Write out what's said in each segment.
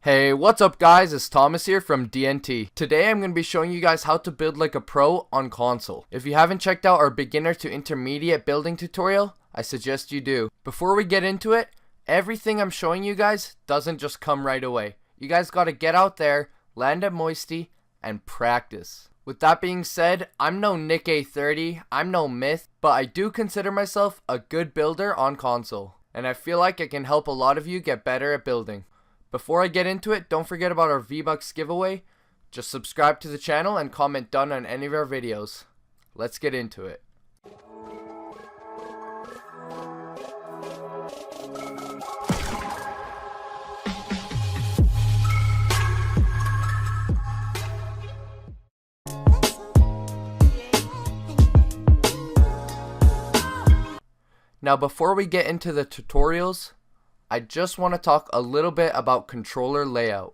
Hey, what's up guys, it's Thomas here from DNT. Today I'm going to be showing you guys how to build like a pro on console. If you haven't checked out our beginner to intermediate building tutorial, I suggest you do. Before we get into it, everything I'm showing you guys doesn't just come right away. You guys got to get out there, land at Moisty, and practice. With that being said, I'm no Nick A30, I'm no myth, but I do consider myself a good builder on console. And I feel like I can help a lot of you get better at building. Before I get into it, don't forget about our V-Bucks giveaway. Just subscribe to the channel and comment done on any of our videos. Let's get into it. Now before we get into the tutorials, I just want to talk a little bit about controller layout.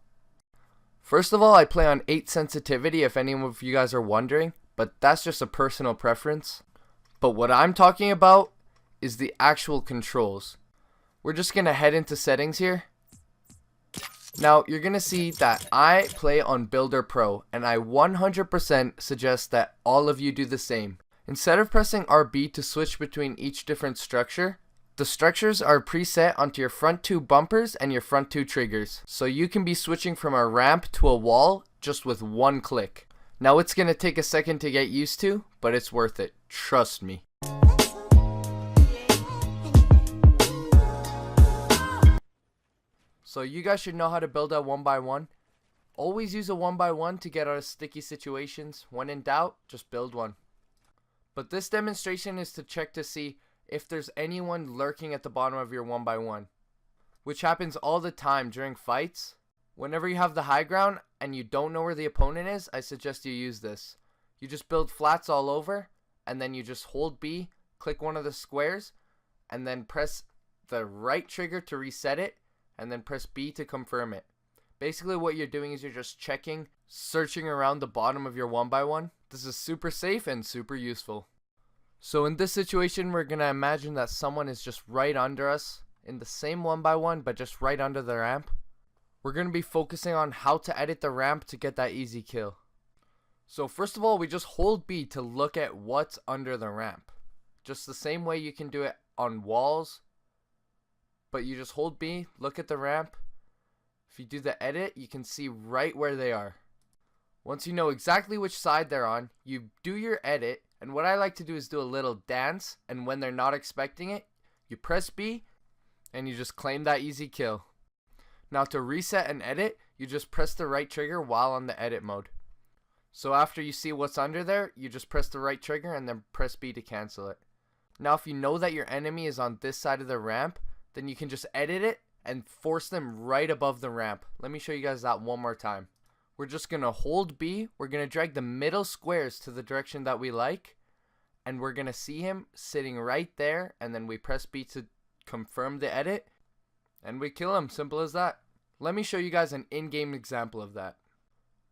First of all, I play on 8 sensitivity if any of you guys are wondering, but that's just a personal preference. But what I'm talking about is the actual controls. We're just going to head into settings here. Now you're going to see that I play on Builder Pro, and I 100% suggest that all of you do the same. Instead of pressing RB to switch between each different structure, the structures are preset onto your front 2 bumpers and your front 2 triggers, so you can be switching from a ramp to a wall just with one click. Now it's going to take a second to get used to, but it's worth it, trust me. So you guys should know how to build a 1x1. Always use a 1x1 to get out of sticky situations. When in doubt, just build one. But this demonstration is to check to see if there's anyone lurking at the bottom of your 1x1, which happens all the time during fights. Whenever you have the high ground and you don't know where the opponent is, I suggest you use this. You just build flats all over, and then you just hold B, click one of the squares, and then press the right trigger to reset it, and then press B to confirm it. Basically what you're doing is you're just checking, searching around the bottom of your 1x1. This is super safe and super useful. So in this situation, we're going to imagine that someone is just right under us in the same 1x1, but just right under the ramp. We're going to be focusing on how to edit the ramp to get that easy kill. So first of all, we just hold B to look at what's under the ramp. Just the same way you can do it on walls, but you just hold B, look at the ramp. If you do the edit, you can see right where they are. Once you know exactly which side they're on, you do your edit, and what I like to do is do a little dance, and when they're not expecting it, you press B, and you just claim that easy kill. Now to reset and edit, you just press the right trigger while on the edit mode. So after you see what's under there, you just press the right trigger and then press B to cancel it. Now if you know that your enemy is on this side of the ramp, then you can just edit it and force them right above the ramp. Let me show you guys that one more time. We're just going to hold B, we're going to drag the middle squares to the direction that we like, and we're going to see him sitting right there, and then we press B to confirm the edit, and we kill him, simple as that. Let me show you guys an in-game example of that.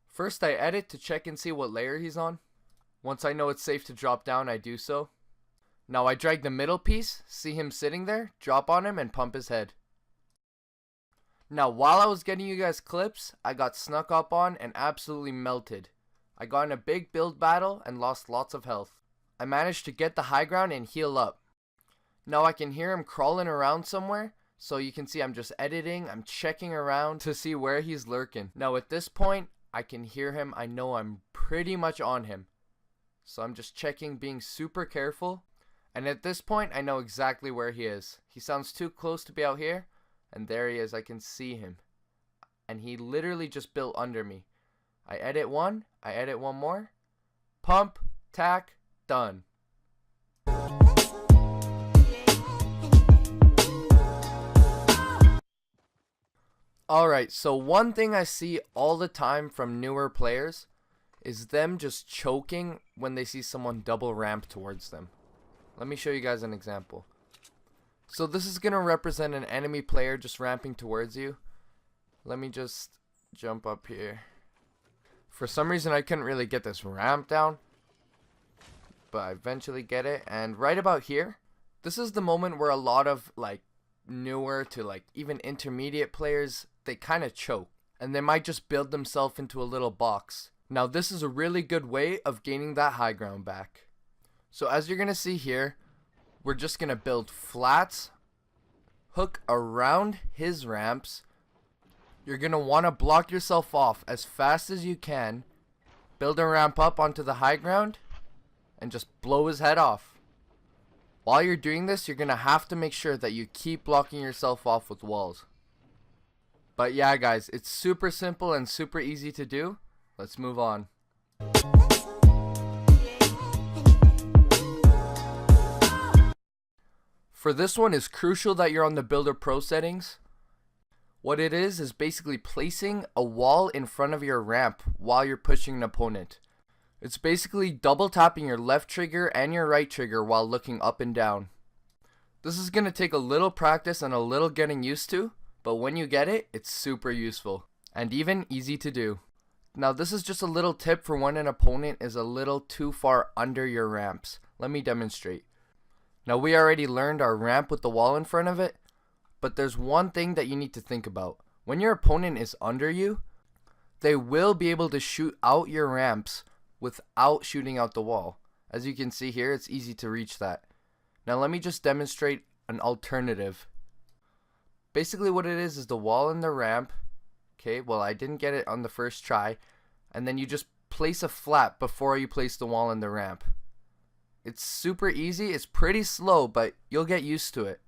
First I edit to check and see what layer he's on. Once I know it's safe to drop down, I do so. Now I drag the middle piece, see him sitting there, drop on him, and pump his head. Now while I was getting you guys clips, I got snuck up on and absolutely melted. I got in a big build battle and lost lots of health. I managed to get the high ground and heal up. Now I can hear him crawling around somewhere, so you can see I'm just editing, I'm checking around to see where he's lurking. Now at this point, I can hear him, I know I'm pretty much on him. So I'm just checking, being super careful. And at this point, I know exactly where he is. He sounds too close to be out here. And there he is, I can see him. And he literally just built under me. I edit one more. Pump, tack, done. Alright, so one thing I see all the time from newer players is them just choking when they see someone double ramp towards them. Let me show you guys an example. So this is going to represent an enemy player just ramping towards you. Let me just jump up here. For some reason I couldn't really get this ramp down, but I eventually get it. And right about here, this is the moment where a lot of like newer to like even intermediate players, they kind of choke. and they might just build themselves into a little box. Now this is a really good way of gaining that high ground back. So as you're gonna see here, we're just gonna build flats, hook around his ramps. You're gonna wanna block yourself off as fast as you can, build a ramp up onto the high ground, and just blow his head off. While you're doing this, you're gonna have to make sure that you keep blocking yourself off with walls. But yeah guys, it's super simple and super easy to do. Let's move on. For this one, it's crucial that you're on the Builder Pro settings. What it is basically placing a wall in front of your ramp while you're pushing an opponent. It's basically double tapping your left trigger and your right trigger while looking up and down. This is going to take a little practice and a little getting used to, but when you get it, it's super useful and even easy to do. Now this is just a little tip for when an opponent is a little too far under your ramps. Let me demonstrate. Now we already learned our ramp with the wall in front of it, but there's one thing that you need to think about. When your opponent is under you, they will be able to shoot out your ramps without shooting out the wall. As you can see here, it's easy to reach that. Now let me just demonstrate an alternative. Basically what it is the wall and the ramp. Okay, well I didn't get it on the first try. And then you just place a flat before you place the wall and the ramp. It's super easy, it's pretty slow, but you'll get used to it.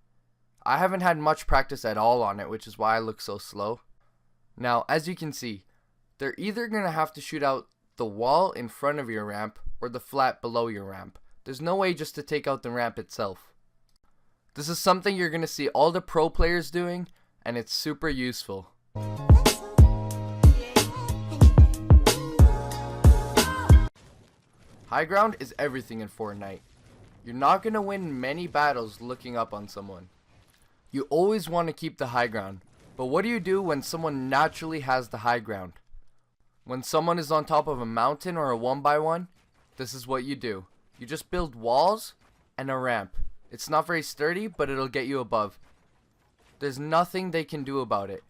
I haven't had much practice at all on it, which is why I look so slow. Now, as you can see, they're either going to have to shoot out the wall in front of your ramp or the flat below your ramp. There's no way just to take out the ramp itself. This is something you're going to see all the pro players doing, and it's super useful. High ground is everything in Fortnite. You're not going to win many battles looking up on someone. You always want to keep the high ground, but what do you do when someone naturally has the high ground? When someone is on top of a mountain or a 1x1, this is what you do. You just build walls and a ramp. It's not very sturdy, but it'll get you above. There's nothing they can do about it.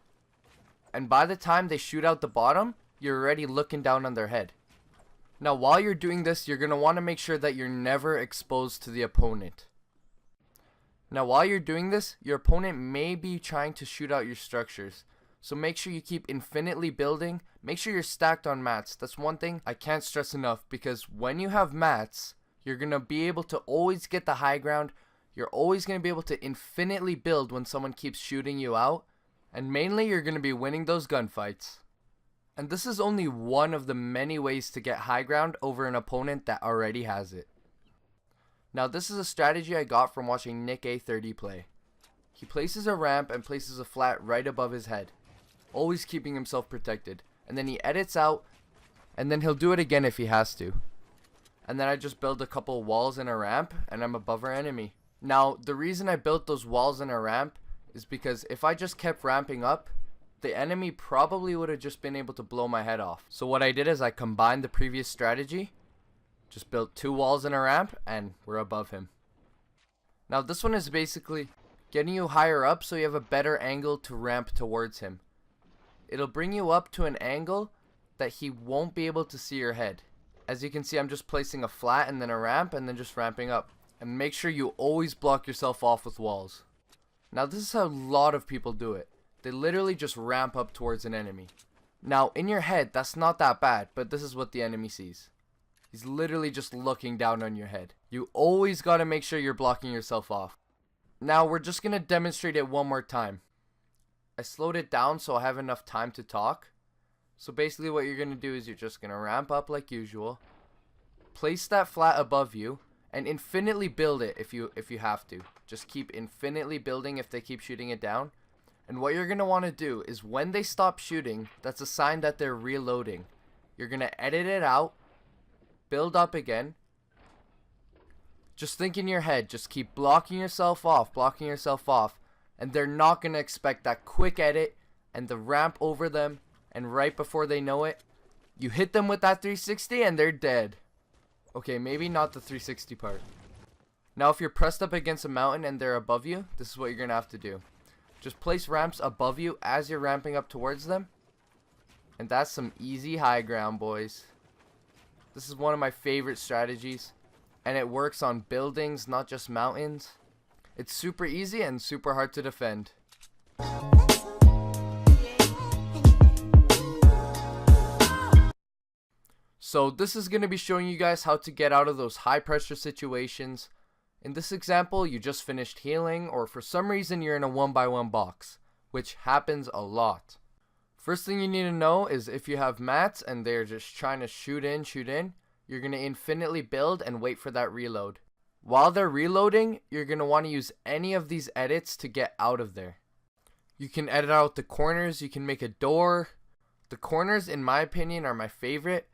And by the time they shoot out the bottom, you're already looking down on their head. Now while you're doing this, you're going to want to make sure that you're never exposed to the opponent. Now while you're doing this, your opponent may be trying to shoot out your structures. So make sure you keep infinitely building. Make sure you're stacked on mats. That's one thing I can't stress enough, because when you have mats, you're going to be able to always get the high ground. You're always going to be able to infinitely build when someone keeps shooting you out. And mainly you're going to be winning those gunfights. And this is only one of the many ways to get high ground over an opponent that already has it. Now this is a strategy I got from watching Nick A30 play. He places a ramp and places a flat right above his head, always keeping himself protected. And then he edits out, and then he'll do it again if he has to. And then I just build a couple walls and a ramp, and I'm above our enemy. Now the reason I built those walls and a ramp is because if I just kept ramping up, the enemy probably would have just been able to blow my head off. So what I did is I combined the previous strategy, just built 2 walls and a ramp, and we're above him. Now this one is basically getting you higher up so you have a better angle to ramp towards him. It'll bring you up to an angle that he won't be able to see your head. As you can see, I'm just placing a flat and then a ramp and then just ramping up. And make sure you always block yourself off with walls. Now this is how a lot of people do it. They literally just ramp up towards an enemy. Now in your head, that's not that bad, but this is what the enemy sees. He's literally just looking down on your head. You always gotta make sure you're blocking yourself off. Now we're just gonna demonstrate it one more time. I slowed it down so I have enough time to talk. So basically what you're gonna do is you're just gonna ramp up like usual. Place that flat above you and infinitely build it if you have to. Just keep infinitely building if they keep shooting it down. And what you're going to want to do is when they stop shooting, that's a sign that they're reloading. You're going to edit it out, build up again. Just think in your head, just keep blocking yourself off, and they're not going to expect that quick edit and the ramp over them, and right before they know it, you hit them with that 360 and they're dead. Okay, maybe not the 360 part. Now if you're pressed up against a mountain and they're above you, this is what you're going to have to do. Just place ramps above you as you're ramping up towards them. And that's some easy high ground, boys. This is one of my favorite strategies. And it works on buildings, not just mountains. It's super easy and super hard to defend. So this is going to be showing you guys how to get out of those high pressure situations. In this example, you just finished healing, or for some reason you're in a 1x1 box, which happens a lot. First thing you need to know is if you have mats and they're just trying to shoot in, you're going to infinitely build and wait for that reload. While they're reloading, you're going to want to use any of these edits to get out of there. You can edit out the corners, you can make a door. The corners, in my opinion, are my favorite.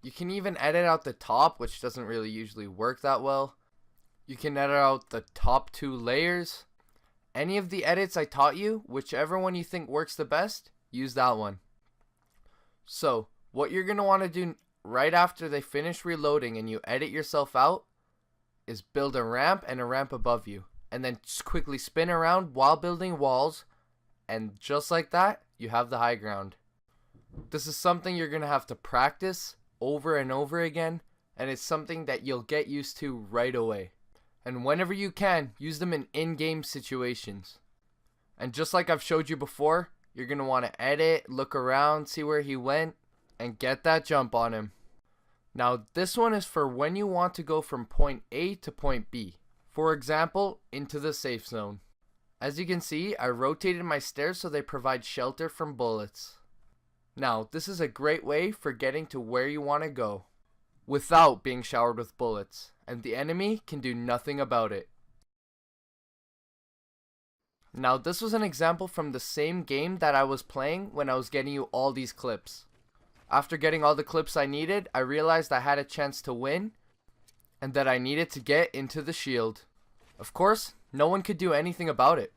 You can even edit out the top, which doesn't really usually work that well. You can edit out the top 2 layers. Any of the edits I taught you, whichever one you think works the best, use that one. So, what you're going to want to do right after they finish reloading and you edit yourself out is build a ramp and a ramp above you. And then just quickly spin around while building walls. And just like that, you have the high ground. This is something you're going to have to practice over and over again, and it's something that you'll get used to right away. And whenever you can, use them in in-game situations. And just like I've showed you before, you're going to want to edit, look around, see where he went, and get that jump on him. Now this one is for when you want to go from point A to point B. For example, into the safe zone. As you can see, I rotated my stairs so they provide shelter from bullets. Now, this is a great way for getting to where you want to go without being showered with bullets, and the enemy can do nothing about it. Now, this was an example from the same game that I was playing when I was getting you all these clips. After getting all the clips I needed, I realized I had a chance to win and that I needed to get into the shield. Of course, no one could do anything about it.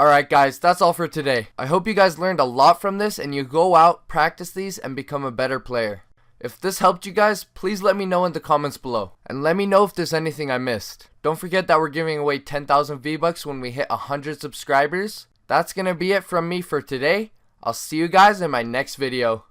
Alright guys, that's all for today. I hope you guys learned a lot from this and you go out, practice these, and become a better player. If this helped you guys, please let me know in the comments below. And let me know if there's anything I missed. Don't forget that we're giving away 10,000 V-Bucks when we hit 100 subscribers. That's gonna be it from me for today. I'll see you guys in my next video.